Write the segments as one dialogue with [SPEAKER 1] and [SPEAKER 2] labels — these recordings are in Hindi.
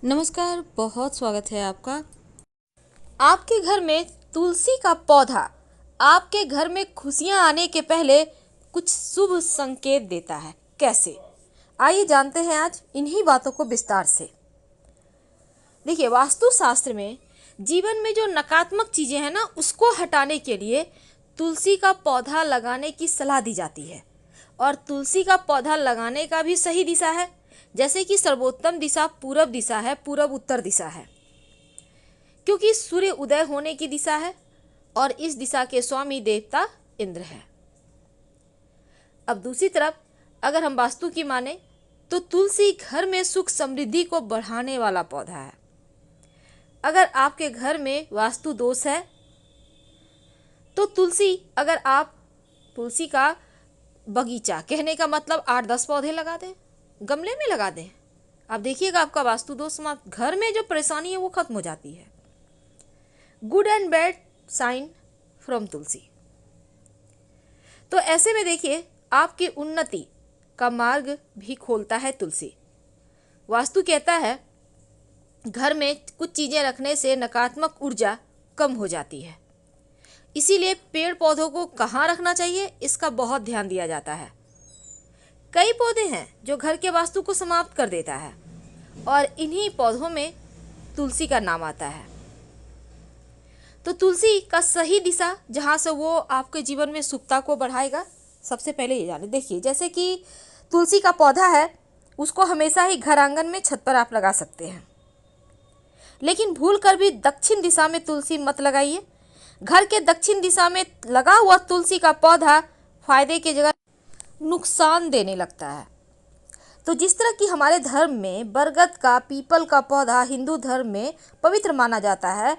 [SPEAKER 1] नमस्कार, बहुत स्वागत है आपका। आपके घर में तुलसी का पौधा आपके घर में खुशियां आने के पहले कुछ शुभ संकेत देता है। कैसे? आइए जानते हैं आज इन्हीं बातों को विस्तार से। देखिए, वास्तुशास्त्र में जीवन में जो नकारात्मक चीज़ें हैं ना, उसको हटाने के लिए तुलसी का पौधा लगाने की सलाह दी जाती है। और तुलसी का पौधा लगाने का भी सही दिशा है, जैसे कि सर्वोत्तम दिशा पूरब दिशा है, पूरब उत्तर दिशा है, क्योंकि सूर्य उदय होने की दिशा है और इस दिशा के स्वामी देवता इंद्र है। अब दूसरी तरफ अगर हम वास्तु की माने तो तुलसी घर में सुख समृद्धि को बढ़ाने वाला पौधा है। अगर आपके घर में वास्तु दोष है तो अगर आप तुलसी का बगीचा, कहने का मतलब 8-10 पौधे लगा दें, गमले में लगा दें, आप देखिएगा आपका वास्तु दोष समाप्त, घर में जो परेशानी है वो खत्म हो जाती है। Good and bad sign from Tulsi. तो ऐसे में देखिए, आपकी उन्नति का मार्ग भी खोलता है तुलसी। वास्तु कहता है घर में कुछ चीज़ें रखने से नकारात्मक ऊर्जा कम हो जाती है, इसीलिए पेड़ पौधों को कहाँ रखना चाहिए इसका बहुत ध्यान दिया जाता है। कई पौधे हैं जो घर के वास्तु को समाप्त कर देता है और इन्हीं पौधों में तुलसी का नाम आता है। तो तुलसी का सही दिशा जहाँ से वो आपके जीवन में सुखता को बढ़ाएगा, सबसे पहले ये जाने। देखिए, जैसे कि तुलसी का पौधा है, उसको हमेशा ही घर आंगन में छत पर आप लगा सकते हैं, लेकिन भूल कर भी दक्षिण दिशा में तुलसी मत लगाइए। घर के दक्षिण दिशा में लगा हुआ तुलसी का पौधा फायदे की जगह नुकसान देने लगता है। तो जिस तरह कि हमारे धर्म में बरगद का, पीपल का पौधा हिंदू धर्म में पवित्र माना जाता है,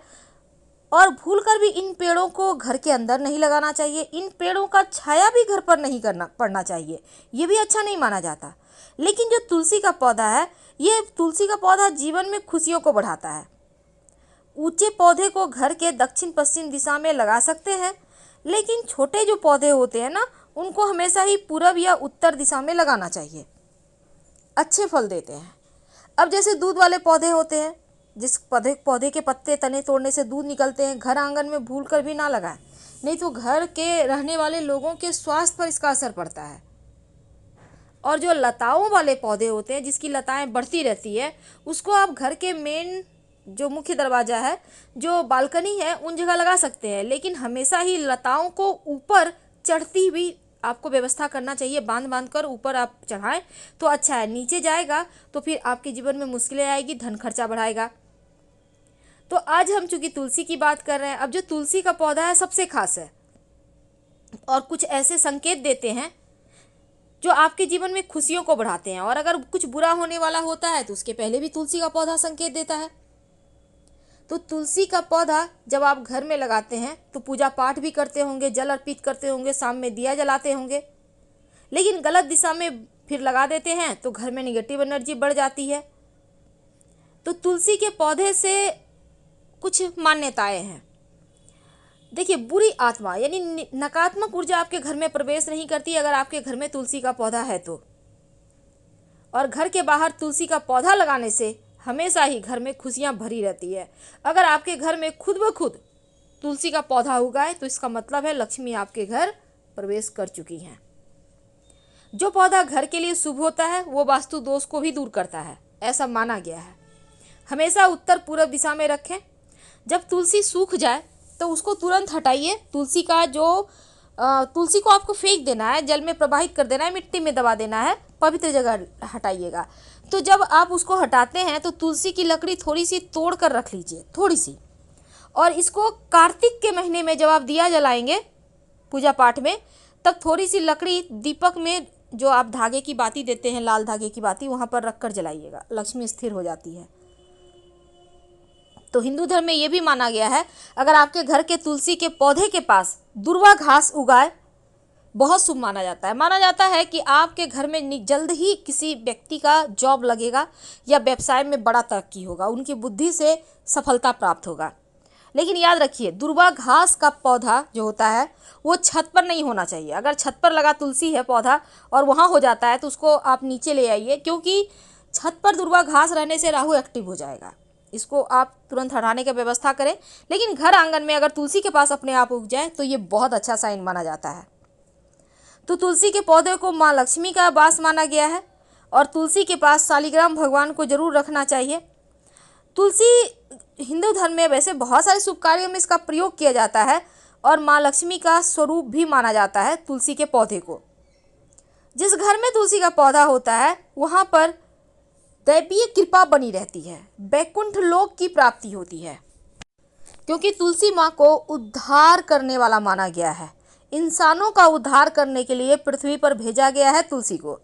[SPEAKER 1] और भूलकर भी इन पेड़ों को घर के अंदर नहीं लगाना चाहिए। इन पेड़ों का छाया भी घर पर नहीं पड़ना चाहिए, ये भी अच्छा नहीं माना जाता। लेकिन जो तुलसी का पौधा है, ये तुलसी का पौधा जीवन में खुशियों को बढ़ाता है। ऊंचे पौधे को घर के दक्षिण पश्चिम दिशा में लगा सकते हैं, लेकिन छोटे जो पौधे होते हैं ना, उनको हमेशा ही पूरब या उत्तर दिशा में लगाना चाहिए, अच्छे फल देते हैं। अब जैसे दूध वाले पौधे होते हैं, जिस पौधे के पत्ते तने तोड़ने से दूध निकलते हैं, घर आंगन में भूल कर भी ना लगाएं, नहीं तो घर के रहने वाले लोगों के स्वास्थ्य पर इसका असर पड़ता है। और जो लताओं वाले पौधे होते हैं, जिसकी लताएं बढ़ती रहती है, उसको आप घर के मेन जो मुख्य दरवाज़ा है, जो बालकनी है, उन जगह लगा सकते हैं। लेकिन हमेशा ही लताओं को ऊपर चढ़ती हुई आपको व्यवस्था करना चाहिए, बांध बांध कर ऊपर आप चढ़ाएं तो अच्छा है। नीचे जाएगा तो फिर आपके जीवन में मुश्किलें आएगी, धन खर्चा बढ़ाएगा। तो आज हम चूंकि तुलसी की बात कर रहे हैं, अब जो तुलसी का पौधा है सबसे खास है और कुछ ऐसे संकेत देते हैं जो आपके जीवन में खुशियों को बढ़ाते हैं। और अगर कुछ बुरा होने वाला होता है तो उसके पहले भी तुलसी का पौधा संकेत देता है। तो तुलसी का पौधा जब आप घर में लगाते हैं तो पूजा पाठ भी करते होंगे, जल अर्पित करते होंगे, शाम में दिया जलाते होंगे, लेकिन गलत दिशा में फिर लगा देते हैं तो घर में निगेटिव एनर्जी बढ़ जाती है। तो तुलसी के पौधे से कुछ मान्यताएं हैं। देखिए, बुरी आत्मा यानी नकारात्मक ऊर्जा आपके घर में प्रवेश नहीं करती अगर आपके घर में तुलसी का पौधा है तो। और घर के बाहर तुलसी का पौधा लगाने से हमेशा ही घर में खुशियां भरी रहती है। अगर आपके घर में खुद ब खुद तुलसी का पौधा उगाए तो इसका मतलब है लक्ष्मी आपके घर प्रवेश कर चुकी हैं। जो पौधा घर के लिए शुभ होता है वो वास्तु दोष को भी दूर करता है, ऐसा माना गया है। हमेशा उत्तर पूर्व दिशा में रखें। जब तुलसी सूख जाए तो उसको तुरंत हटाइए। तुलसी को आपको फेंक देना है, जल में प्रवाहित कर देना है, मिट्टी में दबा देना है, पवित्र जगह हटाइएगा। तो जब आप उसको हटाते हैं तो तुलसी की लकड़ी थोड़ी सी तोड़ कर रख लीजिए, थोड़ी सी। और इसको कार्तिक के महीने में जब आप दिया जलाएंगे पूजा पाठ में, तब थोड़ी सी लकड़ी दीपक में जो आप धागे की बाती देते हैं, लाल धागे की बाती, वहाँ पर रख कर जलाइएगा, लक्ष्मी स्थिर हो जाती है। तो हिंदू धर्म में ये भी माना गया है, अगर आपके घर के तुलसी के पौधे के पास दुर्वा घास उगाए, बहुत शुभ माना जाता है। माना जाता है कि आपके घर में जल्द ही किसी व्यक्ति का जॉब लगेगा या व्यवसाय में बड़ा तरक्की होगा, उनकी बुद्धि से सफलता प्राप्त होगा। लेकिन याद रखिए, दुर्वा घास का पौधा जो होता है वो छत पर नहीं होना चाहिए। अगर छत पर लगा तुलसी है पौधा और वहाँ हो जाता है तो उसको आप नीचे ले आइए, क्योंकि छत पर दुर्वा घास रहने से राहु एक्टिव हो जाएगा, इसको आप तुरंत हटाने की व्यवस्था करें। लेकिन घर आंगन में अगर तुलसी के पास अपने आप उग जाए तो ये बहुत अच्छा साइन माना जाता है। तो तुलसी के पौधे को माँ लक्ष्मी का वास माना गया है और तुलसी के पास शालिग्राम भगवान को जरूर रखना चाहिए। तुलसी हिंदू धर्म में वैसे बहुत सारे शुभ कार्यों में इसका प्रयोग किया जाता है और माँ लक्ष्मी का स्वरूप भी माना जाता है तुलसी के पौधे को। जिस घर में तुलसी का पौधा होता है वहाँ पर दैवीय कृपा बनी रहती है, वैकुंठ लोक की प्राप्ति होती है, क्योंकि तुलसी माँ को उद्धार करने वाला माना गया है। इंसानों का उद्धार करने के लिए पृथ्वी पर भेजा गया है तुलसी को।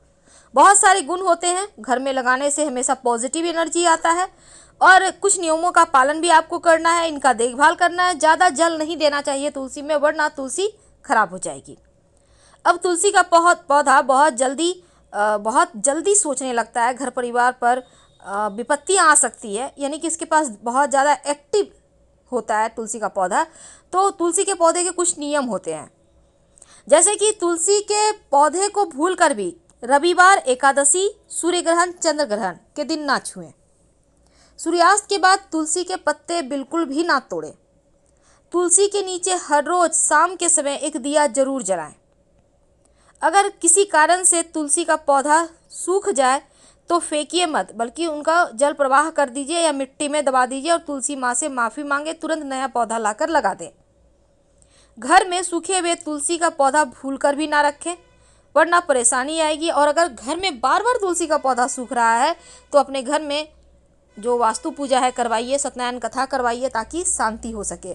[SPEAKER 1] बहुत सारे गुण होते हैं, घर में लगाने से हमेशा पॉजिटिव एनर्जी आता है और कुछ नियमों का पालन भी आपको करना है, इनका देखभाल करना है। ज़्यादा जल नहीं देना चाहिए तुलसी में, वरना तुलसी खराब हो जाएगी। अब तुलसी का पौधा बहुत जल्दी सोचने लगता है, घर परिवार पर विपत्तियाँ आ सकती है, यानी कि इसके पास बहुत ज़्यादा एक्टिव होता है तुलसी का पौधा। तो तुलसी के पौधे के कुछ नियम होते हैं, जैसे कि तुलसी के पौधे को भूलकर भी रविवार, एकादशी, सूर्य ग्रहण, चंद्र ग्रहण के दिन ना छुएं। सूर्यास्त के बाद तुलसी के पत्ते बिल्कुल भी ना तोड़ें। तुलसी के नीचे हर रोज शाम के समय एक दिया जरूर जलाएं। अगर किसी कारण से तुलसी का पौधा सूख जाए तो फेंकिए मत, बल्कि उनका जल प्रवाह कर दीजिए या मिट्टी में दबा दीजिए और तुलसी माँ से माफ़ी मांगे, तुरंत नया पौधा लाकर लगा दें। घर में सूखे हुए तुलसी का पौधा भूलकर भी ना रखें, वरना परेशानी आएगी। और अगर घर में बार बार तुलसी का पौधा सूख रहा है तो अपने घर में जो वास्तु पूजा है करवाइए, सत्यनारायण कथा करवाइए, ताकि शांति हो सके,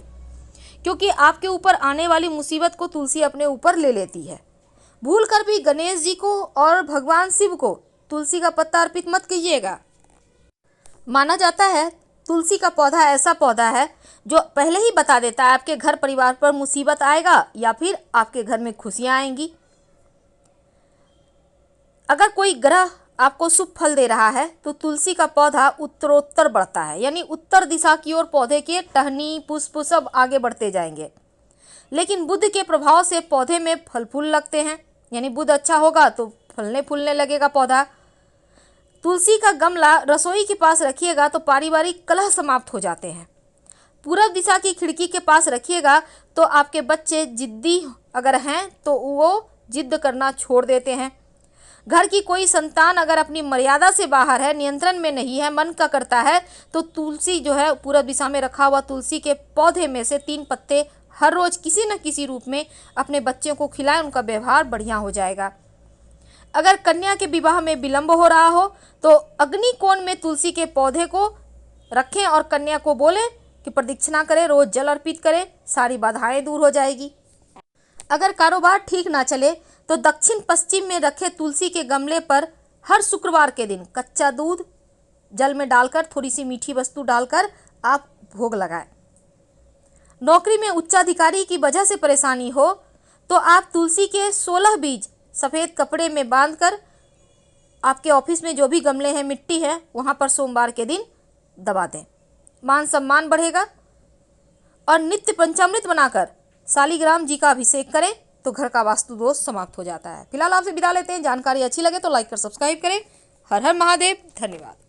[SPEAKER 1] क्योंकि आपके ऊपर आने वाली मुसीबत को तुलसी अपने ऊपर ले लेती है। भूलकर भी गणेश जी को और भगवान शिव को तुलसी का पत्ता अर्पित मत कीजिएगा। माना जाता है तुलसी का पौधा ऐसा पौधा है जो पहले ही बता देता है आपके घर परिवार पर मुसीबत आएगा या फिर आपके घर में खुशियां आएंगी। अगर कोई ग्रह आपको शुभ फल दे रहा है तो तुलसी का पौधा उत्तरोत्तर बढ़ता है, यानी उत्तर दिशा की ओर पौधे के टहनी, पुष्प सब आगे बढ़ते जाएंगे। लेकिन बुध के प्रभाव से पौधे में फल फूल लगते हैं, यानी बुध अच्छा होगा तो फलने फूलने लगेगा पौधा। तुलसी का गमला रसोई के पास रखिएगा तो पारिवारिक कलह समाप्त हो जाते हैं। पूरब दिशा की खिड़की के पास रखिएगा तो आपके बच्चे जिद्दी अगर हैं तो वो जिद करना छोड़ देते हैं। घर की कोई संतान अगर अपनी मर्यादा से बाहर है, नियंत्रण में नहीं है, मन का करता है, तो तुलसी जो है पूरब दिशा में रखा हुआ तुलसी के पौधे में से 3 पत्ते हर रोज किसी न किसी रूप में अपने बच्चों को खिलाएं, उनका व्यवहार बढ़िया हो जाएगा। अगर कन्या के विवाह में विलंब हो रहा हो तो अग्नि कोण में तुलसी के पौधे को रखें और कन्या को बोलें कि प्रदक्षिणा करें, रोज जल अर्पित करें, सारी बाधाएं दूर हो जाएगी। अगर कारोबार ठीक ना चले तो दक्षिण पश्चिम में रखे तुलसी के गमले पर हर शुक्रवार के दिन कच्चा दूध जल में डालकर थोड़ी सी मीठी वस्तु डालकर आप भोग लगाएं। नौकरी में उच्चाधिकारी की वजह से परेशानी हो तो आप तुलसी के 16 बीज सफ़ेद कपड़े में बांधकर आपके ऑफिस में जो भी गमले हैं, मिट्टी है, वहाँ पर सोमवार के दिन दबा दें। मान सम्मान बढ़ेगा। और नित्य पंचामृत बनाकर शालिग्राम जी का अभिषेक करें तो घर का वास्तु दोष समाप्त हो जाता है। फिलहाल आपसे विदा लेते हैं। जानकारी अच्छी लगे तो लाइक कर सब्सक्राइब करें। हर हर महादेव। धन्यवाद।